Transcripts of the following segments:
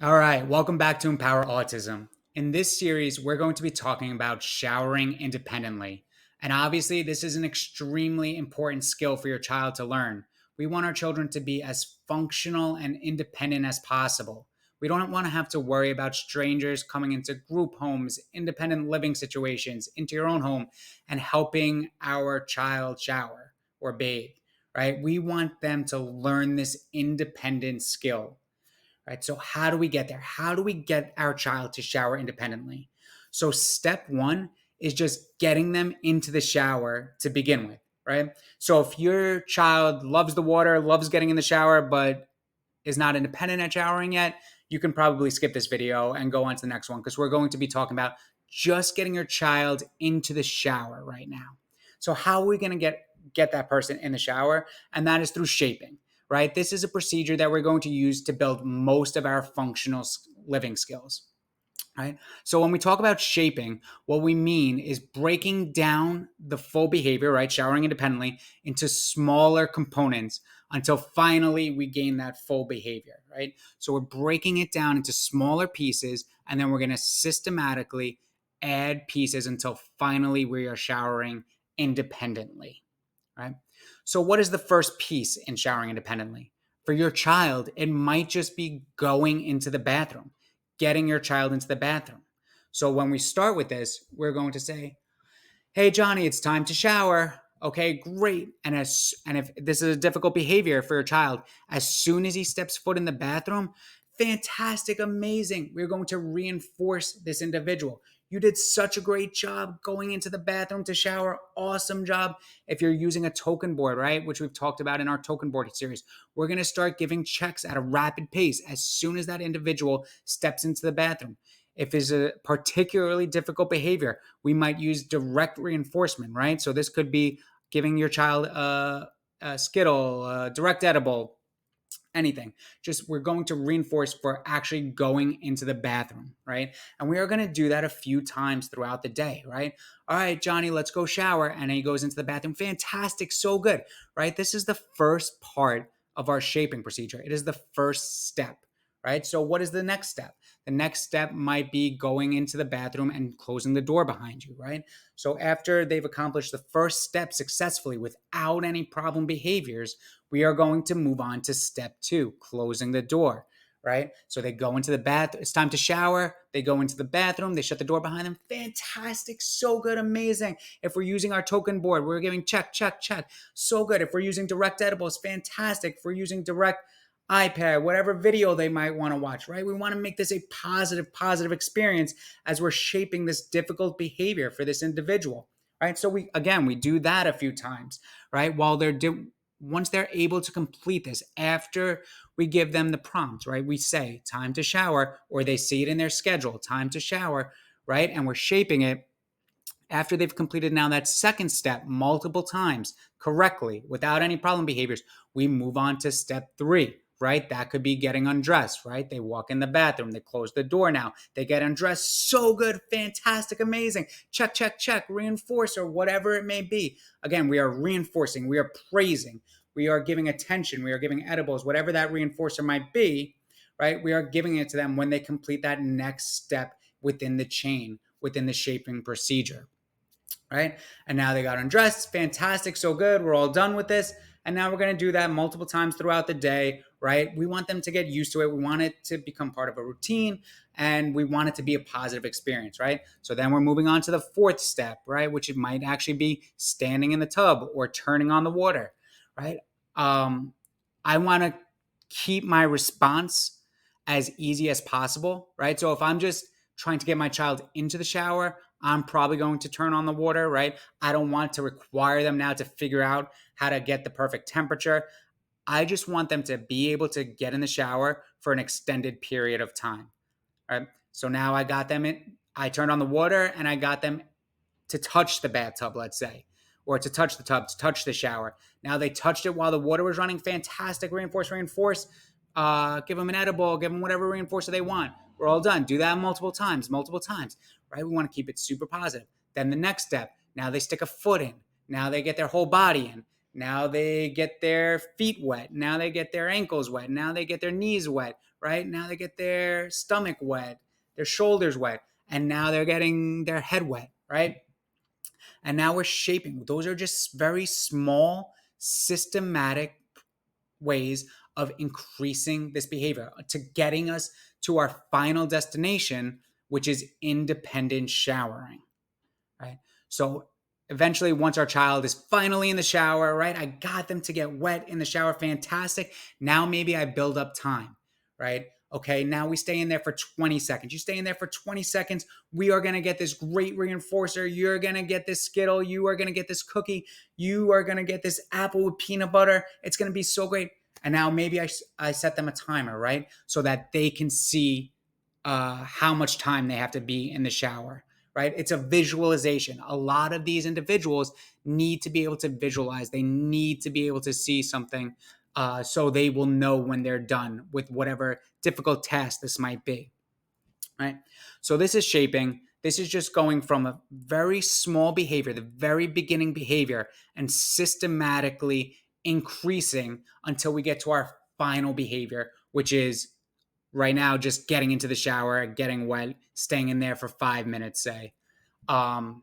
All right, welcome back to Empower Autism. In this series, we're going to be talking about showering independently. And obviously, this is an extremely important skill for your child to learn. We want our children to be as functional and independent as possible. We don't want to have to worry about strangers coming into group homes, independent living situations, into your own home, and helping our child shower or bathe, right? We want them to learn this independent skill, right? So, how do we get there? How do we get our child to shower independently? So, step one is just getting them into the shower to begin with, right? So, if your child loves the water, loves getting in the shower, but is not independent at showering yet, you can probably skip this video and go on to the next one because we're going to be talking about just getting your child into the shower right now. So, how are we going to get that person in the shower? And that is through shaping, right? This is a procedure that we're going to use to build most of our functional living skills. Right. So when we talk about shaping, what we mean is breaking down the full behavior, right? Showering independently into smaller components until finally we gain that full behavior, right? So we're breaking it down into smaller pieces and then we're going to systematically add pieces until finally we are showering independently, right? So, what is the first piece in showering independently? For your child, it might just be going into the bathroom, getting your child into the bathroom. So, when we start with this, we're going to say, "Hey, Johnny, it's time to shower." Okay, great. And if this is a difficult behavior for your child, as soon as he steps foot in the bathroom, fantastic, amazing. We're going to reinforce this individual. You did such a great job going into the bathroom to shower. Awesome job. If you're using a token board, right, which we've talked about in our token board series, we're going to start giving checks at a rapid pace as soon as that individual steps into the bathroom. If it's a particularly difficult behavior, we might use direct reinforcement, right? So this could be giving your child a Skittle, a direct edible, anything. Just we're going to reinforce for actually going into the bathroom, right? And we are going to do that a few times throughout the day, right? All right, Johnny, let's go shower. And then he goes into the bathroom. Fantastic. So good, right? This is the first part of our shaping procedure. It is the first step, right? So what is the next step? The next step might be going into the bathroom and closing the door behind you, right? So after they've accomplished the first step successfully without any problem behaviors, we are going to move on to step two, closing the door, right? So they go into the bath. It's time to shower. They go into the bathroom. They shut the door behind them. Fantastic. So good. Amazing. If we're using our token board, we're giving check, check, check. So good. If we're using direct edibles, fantastic. If we're using direct iPad, whatever video they might want to watch, right? We want to make this a positive experience as we're shaping this difficult behavior for this individual, right? So we do that a few times, right? Once they're able to complete this, after we give them the prompt, right? We say time to shower, or they see it in their schedule, time to shower, right? And we're shaping it. After they've completed now that second step multiple times correctly without any problem behaviors, we move on to step three, right? That could be getting undressed, right? They walk in the bathroom, they close the door now, they get undressed. So good, fantastic, amazing. Check, check, check, reinforce, or whatever it may be. Again, we are reinforcing, we are praising, we are giving attention, we are giving edibles, whatever that reinforcer might be, right? We are giving it to them when they complete that next step within the chain, within the shaping procedure, right? And now they got undressed. Fantastic. So good. We're all done with this. And now we're going to do that multiple times throughout the day, right? We want them to get used to it. We want it to become part of a routine and we want it to be a positive experience, right? So then we're moving on to the fourth step, right? Which it might actually be standing in the tub or turning on the water, right? I want to keep my response as easy as possible, right? So if I'm just trying to get my child into the shower, I'm probably going to turn on the water, right? I don't want to require them now to figure out how to get the perfect temperature. I just want them to be able to get in the shower for an extended period of time, right? So now I got them in, I turned on the water and I got them to touch the bathtub, let's say, or to touch the tub, to touch the shower. Now they touched it while the water was running. Fantastic. Reinforce, reinforce. Give them an edible, give them whatever reinforcer they want. We're all done. Do that multiple times, right? We want to keep it super positive. Then the next step, now they stick a foot in. Now they get their whole body in. Now they get their feet wet. Now they get their ankles wet. Now they get their knees wet, right? Now they get their stomach wet, their shoulders wet, and now they're getting their head wet, right? And now we're shaping. Those are just very small, systematic ways of increasing this behavior to getting us to our final destination, which is independent showering, right? So eventually, once our child is finally in the shower, right? I got them to get wet in the shower. Fantastic. Now maybe I build up time, right? Okay, now we stay in there for 20 seconds. You stay in there for 20 seconds. We are going to get this great reinforcer. You're going to get this Skittle. You are going to get this cookie. You are going to get this apple with peanut butter. It's going to be so great. And now maybe I set them a timer, right? So that they can see how much time they have to be in the shower, right? It's a visualization. A lot of these individuals need to be able to visualize. They need to be able to see something so they will know when they're done with whatever difficult task this might be, right? So this is shaping. This is just going from a very small behavior, the very beginning behavior, and systematically increasing until we get to our final behavior, which is right now just getting into the shower, getting wet, staying in there for 5 minutes, say. Um,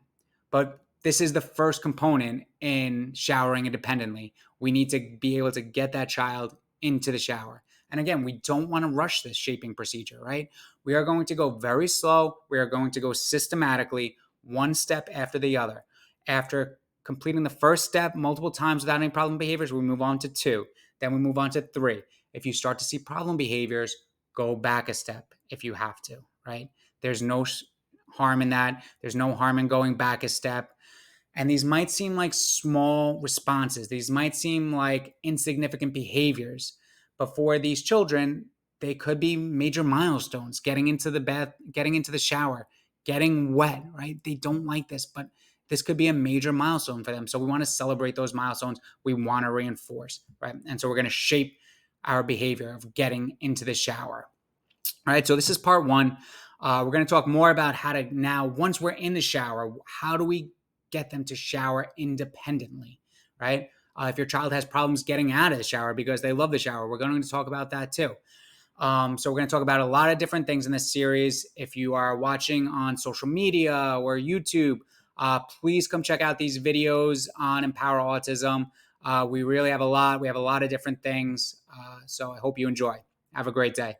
but this is the first component in showering independently. We need to be able to get that child into the shower. And again, we don't want to rush this shaping procedure, right? We are going to go very slow. We are going to go systematically, one step after the other. After completing the first step multiple times without any problem behaviors, we move on to 2. Then we move on to 3. If you start to see problem behaviors, go back a step if you have to, right? There's no harm in that. There's no harm in going back a step. And these might seem like small responses. These might seem like insignificant behaviors. But for these children, they could be major milestones, getting into the bath, getting into the shower, getting wet, right? They don't like this, but this could be a major milestone for them. So we want to celebrate those milestones. We want to reinforce, right? And so we're going to shape our behavior of getting into the shower. All right, so this is part 1. We're going to talk more about how to now, once we're in the shower, how do we get them to shower independently, right? If your child has problems getting out of the shower because they love the shower, we're going to talk about that too. So we're going to talk about a lot of different things in this series. If you are watching on social media or YouTube, please come check out these videos on Empower Autism. We really have a lot. We have a lot of different things. So I hope you enjoy. Have a great day.